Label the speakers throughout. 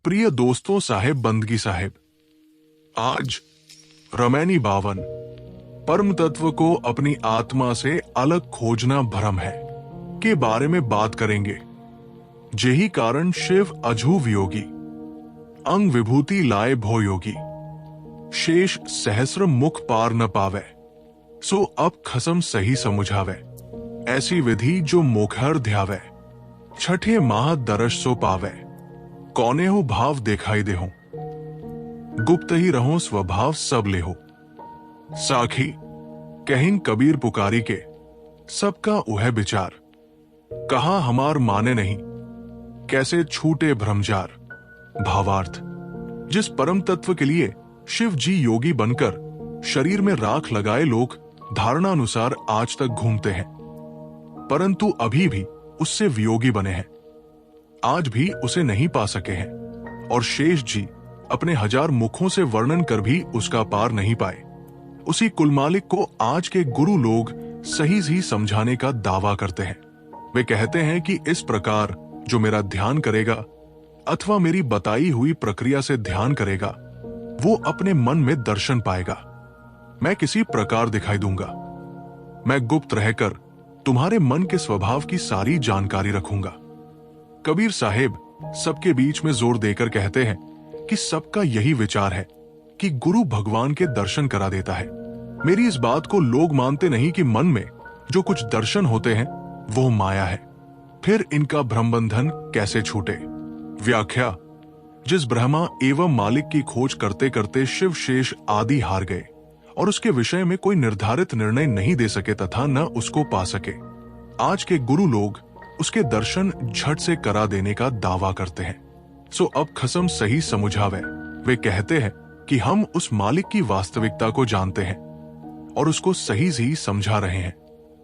Speaker 1: प्रिय दोस्तों, साहेब बंदगी साहेब, आज रमैनी 52 परम तत्व को अपनी आत्मा से अलग खोजना भ्रम है के बारे में बात करेंगे। जेहि कारण शिव अजूव योगी, अंग विभूति लाए भो योगी, शेष सहस्र मुख पार न पावे, सो अब खसम सही समुझावे, ऐसी विधि जो मोखर ध्यावे, छठे माह दरश सो पावे, कौने हो भाव दिखाई दे हो, गुप्त ही रहो स्वभाव सब ले हो। साखी कहिन कबीर पुकारी के, सबका उह विचार, कहा हमार माने नहीं, कैसे छूटे भ्रमजार। भावार्थ, जिस परम तत्व के लिए शिव जी योगी बनकर शरीर में राख लगाए लोग धारणा अनुसार आज तक घूमते हैं, परंतु अभी भी उससे वियोगी बने हैं, आज भी उसे नहीं पा सके हैं, और शेष जी अपने 1000 मुखों से वर्णन कर भी उसका पार नहीं पाए। उसी कुलमालिक को आज के गुरु लोग सही ही समझाने का दावा करते हैं। वे कहते हैं कि इस प्रकार जो मेरा ध्यान करेगा अथवा मेरी बताई हुई प्रक्रिया से ध्यान करेगा, वो अपने मन में दर्शन पाएगा। मैं किसी प्रकार दिखाई दूंगा। मैं गुप्त रहकर तुम्हारे मन के स्वभाव की सारी जानकारी रखूंगा। कबीर साहेब सबके बीच में जोर देकर कहते हैं कि सबका यही विचार है कि गुरु भगवान के दर्शन करा देता है। मेरी इस बात को लोग मानते नहीं कि मन में जो कुछ दर्शन होते हैं वो माया है, फिर इनका भ्रमबंधन कैसे छूटे। व्याख्या, जिस ब्रह्मा एवं मालिक की खोज करते करते शिव शेष आदि हार गए और उसके विषय में कोई निर्धारित निर्णय नहीं दे सके तथा न उसको पा सके, आज के गुरु लोग उसके दर्शन झट से करा देने का दावा करते हैं। सो अब खसम सही समुझावे, वे कहते हैं कि हम उस मालिक की वास्तविकता को जानते हैं और उसको सही ही समझा रहे हैं।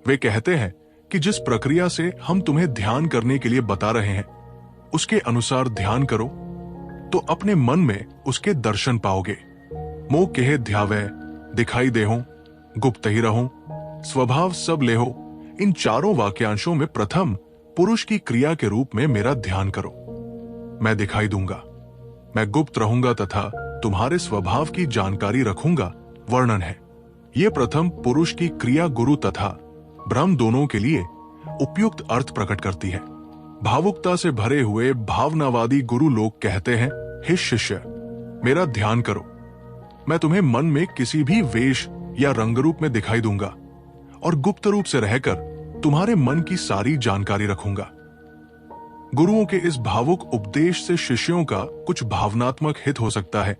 Speaker 1: वे कहते हैं कि जिस प्रक्रिया से हम तुम्हें ध्यान करने के लिए बता रहे हैं, उसके अनुसार ध्यान करो तो अपने मन में उसके दर्शन पाओगे। मोह कहे ध्यावे, दिखाई देहो, गुप्त ही रहो, स्वभाव सब ले हो। इन चारों वाक्यांशों में प्रथम पुरुष की क्रिया के रूप में मेरा ध्यान करो। मैं दिखाई दूंगा, मैं गुप्त रहूंगा तथा तुम्हारे स्वभाव की जानकारी रखूंगा वर्णन है। ये प्रथम पुरुष की क्रिया गुरु तथा ब्रह्म दोनों के लिए उपयुक्त अर्थ प्रकट करती है। भावुकता से भरे हुए भावनावादी गुरु लोग कहते हैं, हे शिष्य, मेरा ध्यान करो, मैं तुम्हें मन में किसी भी वेश या रंग रूप में दिखाई दूंगा और गुप्त रूप से रहकर तुम्हारे मन की सारी जानकारी रखूंगा। गुरुओं के इस भावुक उपदेश से शिष्यों का कुछ भावनात्मक हित हो सकता है,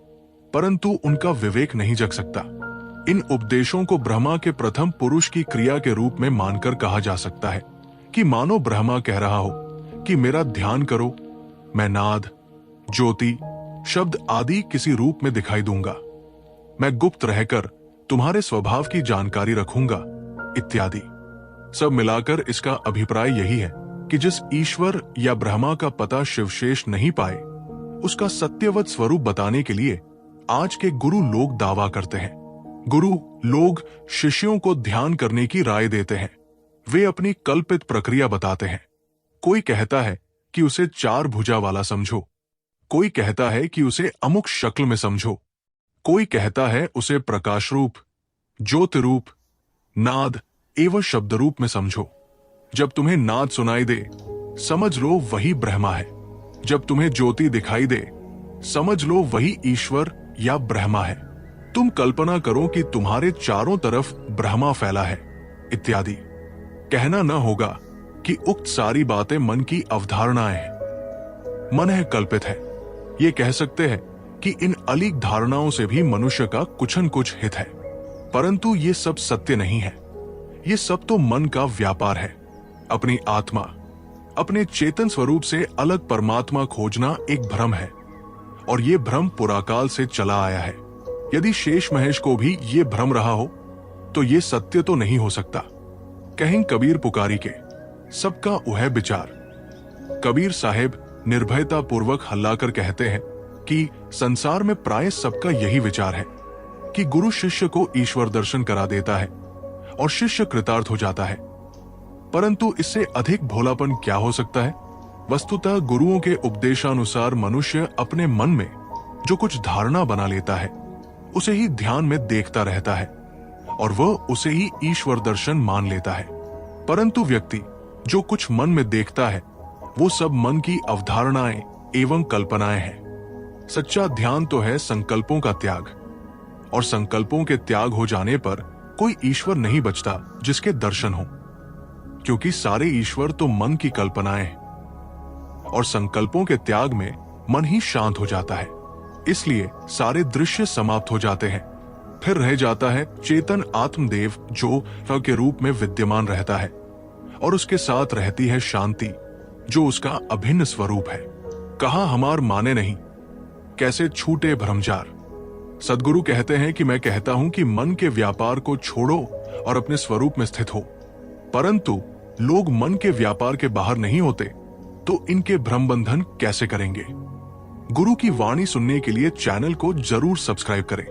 Speaker 1: परंतु उनका विवेक नहीं जग सकता। इन उपदेशों को ब्रह्मा के प्रथम पुरुष की क्रिया के रूप में मानकर कहा जा सकता है कि मानो ब्रह्मा कह रहा हो कि मेरा ध्यान करो, मैं नाद, ज्योति, शब्द आदि किसी रूप में दिखाई दूंगा, मैं गुप्त रहकर तुम्हारे स्वभाव की जानकारी रखूंगा इत्यादि। सब मिलाकर इसका अभिप्राय यही है कि जिस ईश्वर या ब्रह्मा का पता शिवशेष नहीं पाए, उसका सत्यवत स्वरूप बताने के लिए आज के गुरु लोग दावा करते हैं। गुरु लोग शिष्यों को ध्यान करने की राय देते हैं। वे अपनी कल्पित प्रक्रिया बताते हैं। कोई कहता है कि उसे 4 भुजा वाला समझो, कोई कहता है कि उसे अमुक शक्ल में समझो, कोई कहता है उसे प्रकाश रूप, ज्योति रूप, नाद एवं शब्द रूप में समझो। जब तुम्हें नाद सुनाई दे, समझ लो वही ब्रह्मा है। जब तुम्हें ज्योति दिखाई दे, समझ लो वही ईश्वर या ब्रह्मा है। तुम कल्पना करो कि तुम्हारे चारों तरफ ब्रह्मा फैला है इत्यादि। कहना न होगा कि उक्त सारी बातें मन की अवधारणाएं हैं, मन है कल्पित है। ये कह सकते हैं कि इन अलीक धारणाओं से भी मनुष्य का कुछ न कुछ हित है, परंतु ये सब सत्य नहीं है। ये सब तो मन का व्यापार है। अपनी आत्मा, अपने चेतन स्वरूप से अलग परमात्मा खोजना एक भ्रम है, और ये भ्रम पुराकाल से चला आया है। यदि शेष महेश को भी ये भ्रम रहा हो तो ये सत्य तो नहीं हो सकता। कहें कबीर पुकारी के, सबका उह विचार। कबीर साहेब निर्भयता पूर्वक हल्लाकर कहते हैं कि संसार में प्राय सबका यही विचार है कि गुरु शिष्य को ईश्वर दर्शन करा देता है और शिष्य कृतार्थ हो जाता है। परंतु इससे अधिक भोलापन क्या हो सकता है? वस्तुतः गुरुओं के उपदेशानुसार मनुष्य अपने मन में जो कुछ धारणा बना लेता है उसे ही ध्यान में देखता रहता है और वह उसे ही ईश्वर दर्शन मान लेता है। परंतु व्यक्ति जो कुछ मन में देखता है वो सब मन की अवधारणाएं एवं कल्पनाएं हैं। सच्चा ध्यान तो है संकल्पों का त्याग, और संकल्पों के त्याग हो जाने पर कोई ईश्वर नहीं बचता जिसके दर्शन हो, क्योंकि सारे ईश्वर तो मन की कल्पनाएं हैं और संकल्पों के त्याग में मन ही शांत हो जाता है। इसलिए सारे दृश्य समाप्त हो जाते हैं। फिर रह जाता है चेतन आत्मदेव जो रव के रूप में विद्यमान रहता है और उसके साथ रहती है शांति जो उसका अभिन्न स्वरूप है। कहा हमार माने नहीं, कैसे छूटे भ्रमजार। सदगुरु कहते हैं कि मैं कहता हूं कि मन के व्यापार को छोड़ो और अपने स्वरूप में स्थित हो, परंतु लोग मन के व्यापार के बाहर नहीं होते तो इनके भ्रम बंधन कैसे करेंगे। गुरु की वाणी सुनने के लिए चैनल को जरूर सब्सक्राइब करें।